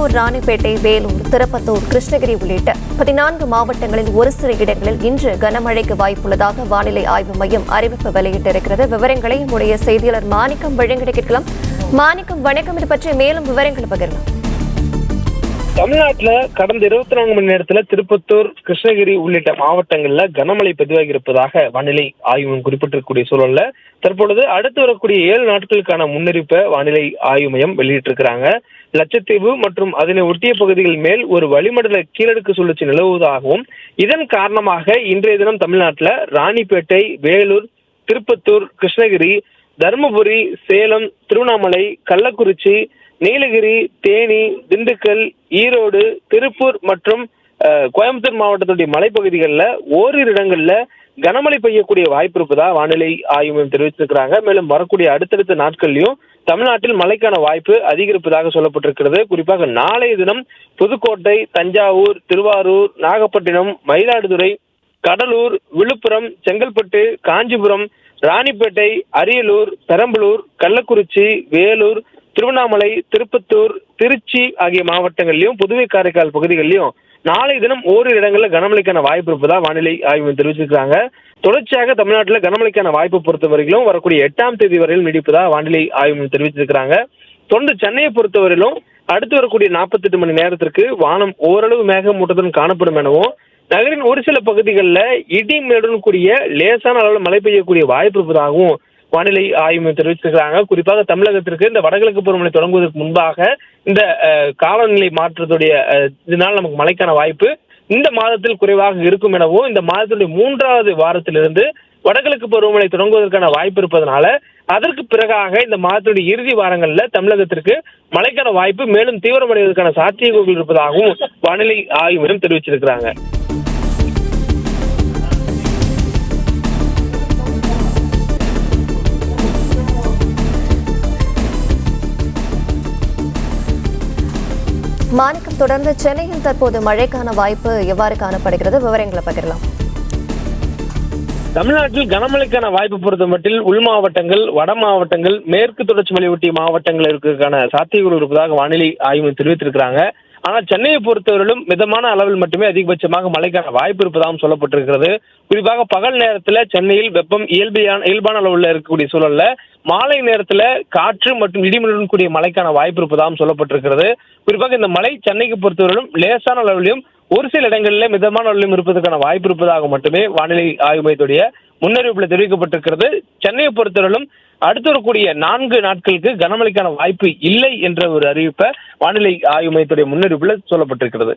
திருப்பத்தூர், ராணிப்பேட்டை, வேலூர், திருப்பத்தூர், கிருஷ்ணகிரி உள்ளிட்ட 14 மாவட்டங்களில் ஒரு சில இடங்களில் இன்று கனமழைக்கு வாய்ப்புள்ளதாக வானிலை ஆய்வு மையம் அறிவிப்பு வெளியிட்டிருக்கிறது. விவரங்களை நம்முடைய செய்தியாளர் மாணிக்கம் வழங்கிட கேட்கலாம். மாணிக்கம், வணக்கம். இது பற்றி மேலும் விவரங்களை பகிரலாம். தமிழ்நாட்டில் கடந்த 24 மணி நேரத்தில் திருப்பத்தூர், கிருஷ்ணகிரி உள்ளிட்ட மாவட்டங்கள்ல கனமழை பதிவாகி இருப்பதாக வானிலை ஆய்வு குறிப்பிட்டிருக்கக்கூடிய சூழல்ல தற்பொழுது அடுத்து வரக்கூடிய 7 நாட்களுக்கான முன்னறிவிப்பை வானிலை ஆய்வு மையம் வெளியிட்டிருக்கிறாங்க. லட்சத்தீவு மற்றும் அதனை ஒட்டிய பகுதிகள் மேல் ஒரு வளிமண்டல கீழடுக்கு சுழற்சி நிலவுவதாகவும் இதன் காரணமாக இன்றைய தினம் தமிழ்நாட்டில் ராணிப்பேட்டை, வேலூர், திருப்பத்தூர், கிருஷ்ணகிரி, தருமபுரி, சேலம், திருவண்ணாமலை, கள்ளக்குறிச்சி, நீலகிரி, தேனி, திண்டுக்கல், ஈரோடு, திருப்பூர் மற்றும் கோயம்புத்தூர் மாவட்டத்துடைய மலைப்பகுதிகளில் ஓரிரு இடங்கள்ல கனமழை பெய்யக்கூடிய வாய்ப்பு இருப்பதா வானிலை ஆய்வு மையம் தெரிவித்திருக்கிறாங்க. மேலும் வரக்கூடிய அடுத்தடுத்த நாட்கள்லயும் தமிழ்நாட்டில் மழைக்கான வாய்ப்பு அதிகரிப்பதாக சொல்லப்பட்டிருக்கிறது. குறிப்பாக நாளைய தினம் புதுக்கோட்டை, தஞ்சாவூர், திருவாரூர், நாகப்பட்டினம், மயிலாடுதுறை, கடலூர், விழுப்புரம், செங்கல்பட்டு, காஞ்சிபுரம், ராணிப்பேட்டை, அரியலூர், பெரம்பலூர், கள்ளக்குறிச்சி, வேலூர், திருவண்ணாமலை, திருப்பத்தூர், திருச்சி ஆகிய மாவட்டங்களிலும் புதுவை, காரைக்கால் பகுதிகளிலும் நாளைய தினம் ஓரிரு இடங்களில் கனமழைக்கான வாய்ப்பு இருப்பதா வானிலை ஆய்வு தெரிவிச்சிருக்காங்க. தொடர்ச்சியாக தமிழ்நாட்டில் கனமழைக்கான வாய்ப்பு பொறுத்தவரையிலும் வரக்கூடிய 8ஆம் தேதி வரையில் நீடிப்பதா வானிலை ஆய்வு தெரிவிச்சிருக்கிறாங்க. தொடர்ந்து சென்னையை பொறுத்தவரையிலும் அடுத்து வரக்கூடிய 48 மணி நேரத்திற்கு வானம் ஓரளவு மேகமூட்டத்துடன் காணப்படும் எனவும் நகரின் ஒரு சில பகுதிகளில் இடி மின்னலுடன் கூடிய லேசான அளவில் மழை பெய்யக்கூடிய வாய்ப்பு இருப்பதாகவும் வானிலை ஆய்வு தெரிவித்திருக்கிறாங்க. குறிப்பாக தமிழகத்திற்கு இந்த வடகிழக்கு பருவமழை தொடங்குவதற்கு முன்பாக இந்த காலநிலை மாற்றத்துடைய இதனால் நமக்கு மழைக்கான வாய்ப்பு இந்த மாதத்தில் குறைவாக இருக்கும் எனவும் இந்த மாதத்துடைய 3வது வாரத்திலிருந்து வடகிழக்கு பருவமழை தொடங்குவதற்கான வாய்ப்பு இருப்பதனால அதற்கு பிறகாக இந்த மாதத்துடைய இறுதி வாரங்களில் தமிழகத்திற்கு மழைக்கான வாய்ப்பு மேலும் தீவிரமடைவதற்கான சாத்தியக்கூறுகள் இருப்பதாகவும் வானிலை ஆய்வு மையம் தெரிவிச்சிருக்கிறாங்க. மாணிக்கம், தொடர்ந்து சென்னையில் தற்போது மழைக்கான வாய்ப்பு எவ்வாறு காணப்படுகிறது? விவரங்களை பகிரலாம். தமிழ்நாட்டில் கனமழைக்கான வாய்ப்பு பொறுத்த மட்டில் உள் மாவட்டங்கள், வட மாவட்டங்கள், மேற்கு தொடர்ச்சி மலை ஒட்டிய மாவட்டங்கள் இருக்கிறதுக்கான சாத்தியக்கூறு இருப்பதாக வானிலை ஆய்வு தெரிவித்திருக்கிறாங்க. ஆனால் சென்னையை பொறுத்தவரையிலும் மிதமான அளவில் மட்டுமே அதிகபட்சமாக மழைக்கான வாய்ப்பு இருப்பதாகவும் சொல்லப்பட்டிருக்கிறது. குறிப்பாக பகல் நேரத்தில் சென்னையில் வெப்பம் இயல்பான அளவில் இருக்கக்கூடிய சூழல்ல மாலை நேரத்தில் காற்று மற்றும் இடிமின்னுடன் கூடிய மழைக்கான வாய்ப்பு இருப்பதாகவும் சொல்லப்பட்டிருக்கிறது. குறிப்பாக இந்த மழை சென்னைக்கு பொறுத்தவரையிலும் லேசான அளவிலும் ஒரு சில இடங்களில் மிதமான அளவிலும் இருப்பதற்கான வாய்ப்பு இருப்பதாக மட்டுமே வானிலை ஆய்வு மையத்துடைய முன்னறிவிப்பில் தெரிவிக்கப்பட்டிருக்கிறது. சென்னையை பொறுத்தவரையிலும் அடுத்து வரக்கூடிய 4 நாட்களுக்கு கனமழைக்கான வாய்ப்பு இல்லை என்ற ஒரு அறிவிப்பை வானிலை ஆய்வு மையத்துடைய முன்னறிவிப்பில் சொல்லப்பட்டிருக்கிறது.